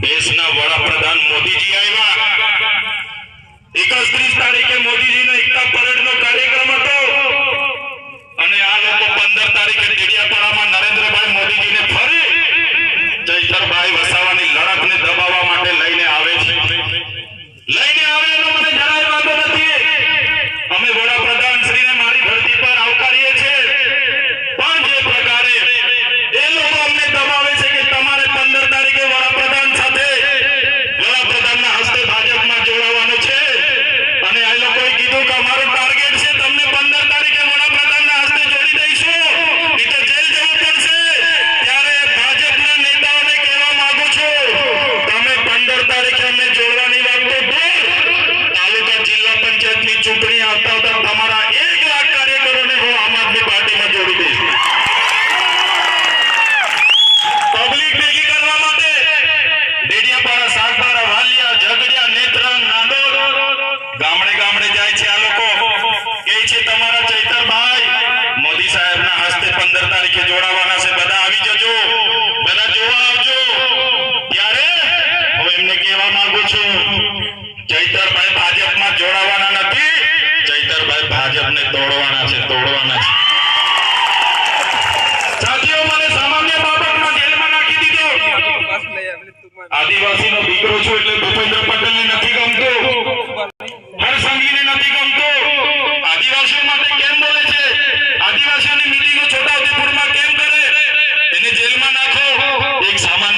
દેશના વડાપ્રધાન મોદીજી આવ્યા 31 તારીખે મોદીજીનો એકતા પરેડનો કાર્યક્રમ હતો અને આ લોકો 15 તારીખે ડેડિયાપાડામાં નરેન્દ્રભાઈ મોદીજીને ફરી ચૈતરભાઈ વસાવાની લડતને દબાવવા માટે લઈને આવે છે લઈને આવે એનો મને જરાય વાંધો નથી અમે વડાપ્રધાન શ્રીને મારી ધરતી પર આવકારીએ છીએ પણ જે પ્રકારે એ લોકો અમને દબાવે છે કે તમારે 15 તારીખે વડાપ્રધાન સાથે વડાપ્રધાનના હસ્તે ભાજપમાં જોડાવાનું છે અને આ લોકોએ કીધું કે અમારું ટાર્ગેટ છે તમને 15 તારીખે વડાપ્રધાનના હસ્તે જોડી દઈશું એટલે જેલ જવું પડશે ત્યારે ભાજપના નેતાઓને કહેવા માંગુ છું તમે 15 તારીખે અમને જોડવાની વાત તો દૂર તાલુકા જિલ્લા પંચાયતની ચૂંટણી આવતા તમારા 1 લાખ કાર્યકરોને હું આમ આદમી પાર્ટીમાં જોડી દઈશ પબ્લિક ભેગી કરવા માટે ડેડિયાપાડા સાગબારા વાલિયા ઝઘડિયા નેત્રંગ નાંદોદ ગામડે ગામડે જાય છે આ લોકો કહે છે તમારા ચૈતરભાઈ મોદી સાહેબના હસ્તે 15 તારીખે જોડાવાના છે બધા આવી જજો બધા જોવા આવજો ત્યારે હું એમને કહેવા માંગુ છું ચૈતરભાઈ ભાજપમાં જોડાવાના નથી ચૈતરભાઈ ભાજપને તોડવાના છે સાથીઓ મને સામાન્ય બાબતમાં જેલમાં નાખી દીધો આદિવાસીનો દીકરો છું એટલે ભૂપેન્દ્ર પટેલને નથી ગમતું હરસંઘવીને નથી ગમતું આદિવાસીઓ માટે કેમ બોલે છે આદિવાસીઓની મીટિંગો છોટાઉદેપુરમાં કેમ કરે એને જેલમાં નાખો એક સામાન્ય